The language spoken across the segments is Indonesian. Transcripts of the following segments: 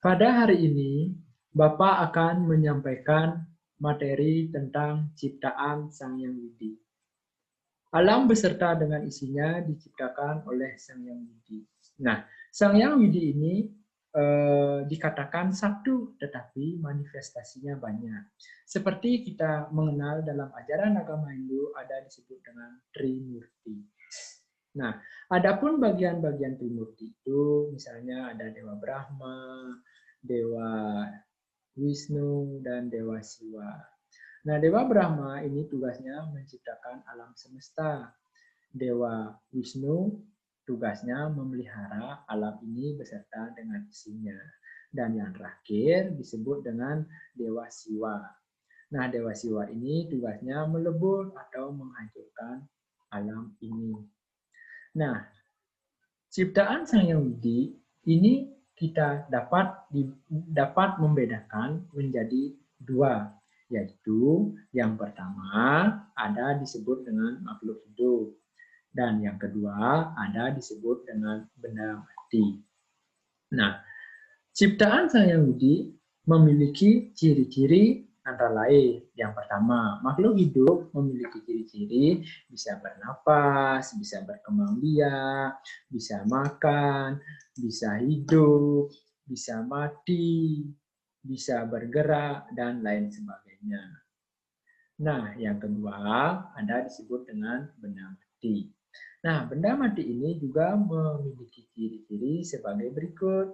Pada hari ini, Bapak akan menyampaikan materi tentang ciptaan Sang Hyang Widi. Alam beserta dengan isinya diciptakan oleh Sang Hyang Widi. Nah, Sang Hyang Widi ini dikatakan satu, tetapi manifestasinya banyak. Seperti kita mengenal dalam ajaran agama Hindu ada disebut dengan Trimurti. Nah, adapun bagian-bagian Trimurti itu misalnya ada Dewa Brahma, Dewa Wisnu, dan Dewa Siwa. Nah, Dewa Brahma ini tugasnya menciptakan alam semesta. Dewa Wisnu tugasnya memelihara alam ini beserta dengan isinya. Dan yang terakhir disebut dengan Dewa Siwa. Nah, Dewa Siwa ini tugasnya melebur atau menghancurkan alam ini. Nah, ciptaan Sang Hyang Widi ini kita dapat membedakan menjadi dua, yaitu yang pertama ada disebut dengan makhluk hidup dan yang kedua ada disebut dengan benda mati. Nah, ciptaan Sang Hyang Widi memiliki ciri-ciri antara lain. Yang pertama, makhluk hidup memiliki ciri-ciri bisa bernapas, bisa berkembang biak, bisa makan, bisa hidup, bisa mati, bisa bergerak, dan lain sebagainya. Nah, yang kedua ada disebut dengan benda mati. Nah, benda mati ini juga memiliki ciri-ciri sebagai berikut.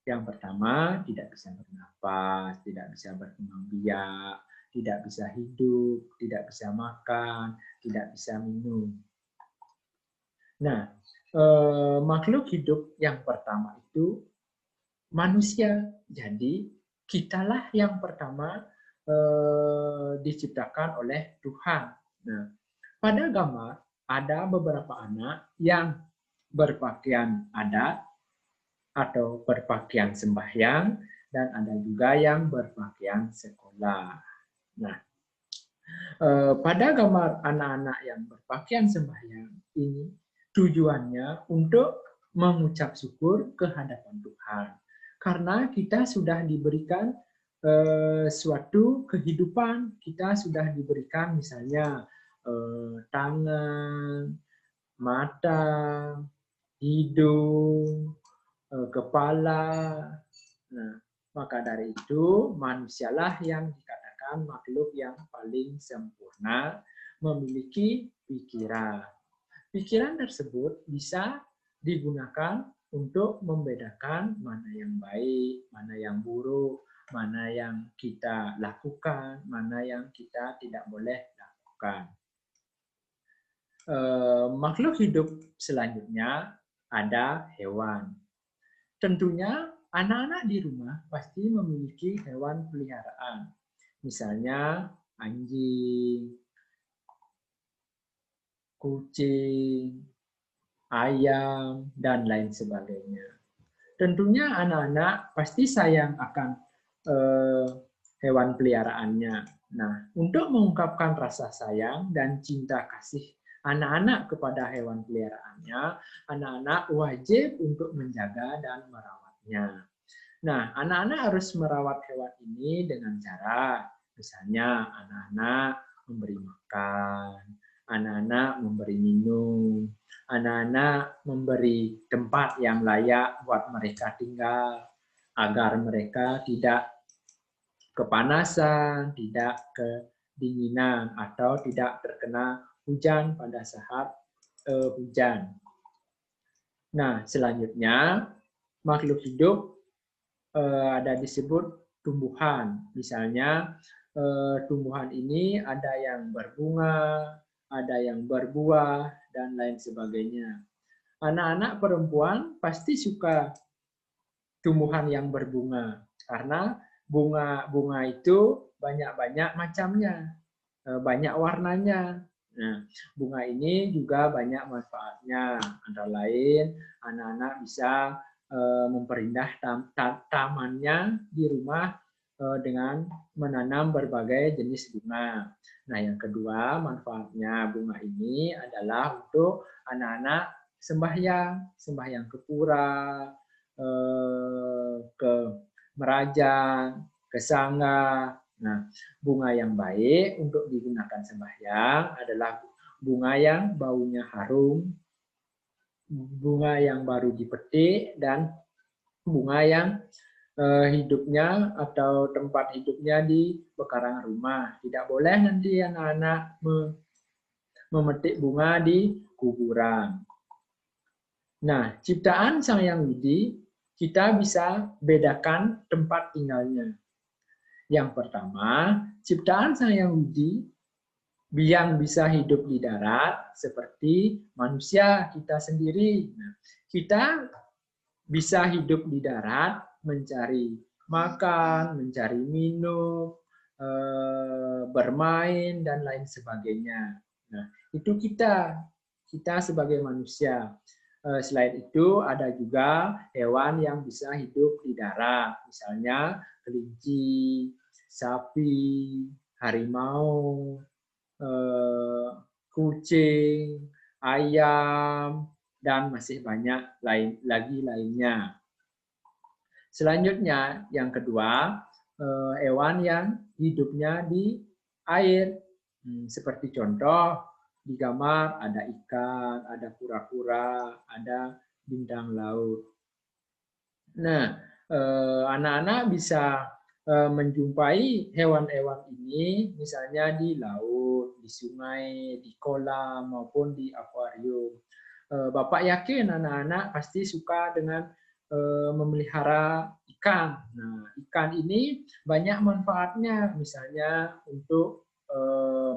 Yang pertama, tidak bisa bernapas, tidak bisa berkembang biak, tidak bisa hidup, tidak bisa makan, tidak bisa minum. Nah, makhluk hidup yang pertama itu manusia. Jadi, kitalah yang pertama diciptakan oleh Tuhan. Nah, pada gambar ada beberapa anak yang berpakaian adat atau berpakaian sembahyang, dan ada juga yang berpakaian sekolah. Nah, pada gambar anak-anak yang berpakaian sembahyang ini tujuannya untuk mengucap syukur ke hadapan Tuhan. Karena kita sudah diberikan suatu kehidupan, kita sudah diberikan misalnya tangan, mata, hidung, kepala. Nah, maka dari itu manusialah yang dikatakan makhluk yang paling sempurna, memiliki pikiran. Pikiran tersebut bisa digunakan untuk membedakan mana yang baik, mana yang buruk, mana yang kita lakukan, mana yang kita tidak boleh lakukan. Makhluk hidup selanjutnya ada hewan. Tentunya anak-anak di rumah pasti memiliki hewan peliharaan. Misalnya anjing, kucing, ayam, dan lain sebagainya. Tentunya anak-anak pasti sayang akan hewan peliharaannya. Nah, untuk mengungkapkan rasa sayang dan cinta kasih anak-anak kepada hewan peliharaannya, anak-anak wajib untuk menjaga dan merawatnya. Nah, anak-anak harus merawat hewan ini dengan cara, misalnya anak-anak memberi makan, anak-anak memberi minum, anak-anak memberi tempat yang layak buat mereka tinggal, agar mereka tidak kepanasan, tidak kedinginan, atau tidak terkena hujan pada saat hujan. Nah, selanjutnya makhluk hidup ada disebut tumbuhan. Misalnya tumbuhan ini ada yang berbunga, ada yang berbuah, dan lain sebagainya. Anak-anak perempuan pasti suka tumbuhan yang berbunga karena bunga itu banyak-banyak macamnya, banyak warnanya. Nah, bunga ini juga banyak manfaatnya. Antara lain, anak-anak bisa memperindah tamannya di rumah dengan menanam berbagai jenis bunga. Nah, yang kedua, manfaatnya bunga ini adalah untuk anak-anak sembahyang ke pura, ke Merajang, ke Sangga. Nah, bunga yang baik untuk digunakan sembahyang adalah bunga yang baunya harum, bunga yang baru dipetik, dan bunga yang hidupnya atau tempat hidupnya di pekarangan rumah. Tidak boleh nanti anak-anak memetik bunga di kuburan. Nah, ciptaan Sang Hyang Widi, kita bisa bedakan tempat tinggalnya. Yang pertama, ciptaan Sang Hyang Widi yang bisa hidup di darat seperti manusia kita sendiri. Nah, kita bisa hidup di darat, mencari makan, mencari minum, bermain, dan lain sebagainya. Nah, itu kita sebagai manusia. Selain itu, ada juga hewan yang bisa hidup di darat, misalnya kelinci, sapi, harimau, kucing, ayam, dan masih banyak lainnya. Selanjutnya, yang kedua, hewan yang hidupnya di air. Seperti contoh, di gambar ada ikan, ada kura-kura, ada bintang laut. Nah, anak-anak bisa menjumpai hewan-hewan ini misalnya di laut, di sungai, di kolam, maupun di akuarium. Bapak yakin anak-anak pasti suka dengan memelihara ikan. Nah, ikan ini banyak manfaatnya, misalnya untuk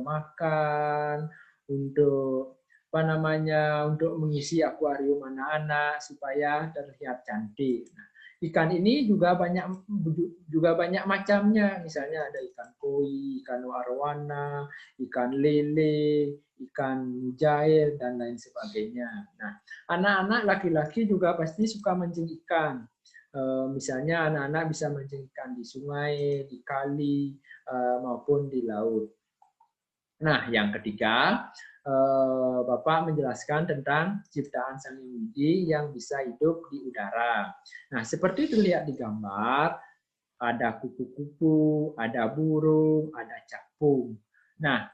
makan, untuk untuk mengisi akuarium anak-anak supaya terlihat cantik. Nah, ikan ini juga banyak macamnya, misalnya ada ikan koi, ikan arowana, ikan lele, ikan mujair, dan lain sebagainya. Nah, anak-anak laki-laki juga pasti suka mancing ikan. Misalnya anak-anak bisa mancing ikan di sungai, di kali, maupun di laut. Nah, yang ketiga, Bapak menjelaskan tentang ciptaan Sang Hyang Widi yang bisa hidup di udara. Nah, seperti terlihat di gambar, ada kupu-kupu, ada burung, ada capung. Nah,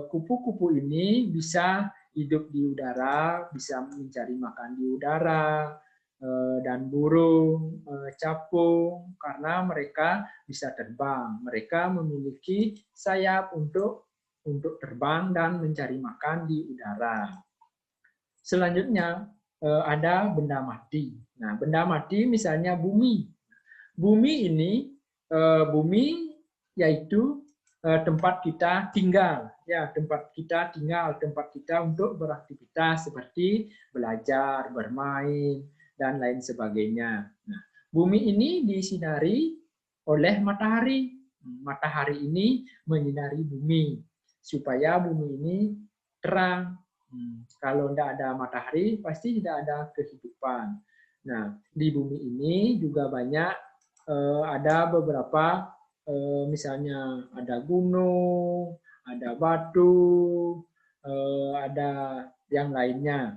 kupu-kupu ini bisa hidup di udara, bisa mencari makan di udara, dan burung, capung, karena mereka bisa terbang. Mereka memiliki sayap untuk terbang dan mencari makan di udara. Selanjutnya ada benda mati. Nah, benda mati misalnya bumi. Bumi ini bumi yaitu tempat kita tinggal, ya, tempat kita tinggal, tempat kita untuk beraktivitas seperti belajar, bermain, dan lain sebagainya. Nah, bumi ini disinari oleh matahari. Matahari ini menyinari bumi supaya bumi ini terang. Kalau tidak ada matahari, pasti tidak ada kehidupan. Nah, di bumi ini juga banyak ada beberapa, misalnya ada gunung, ada batu, ada yang lainnya.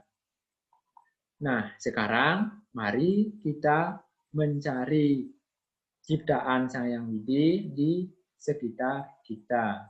Nah, sekarang mari kita mencari ciptaan Sang Hyang Widi di sekitar kita.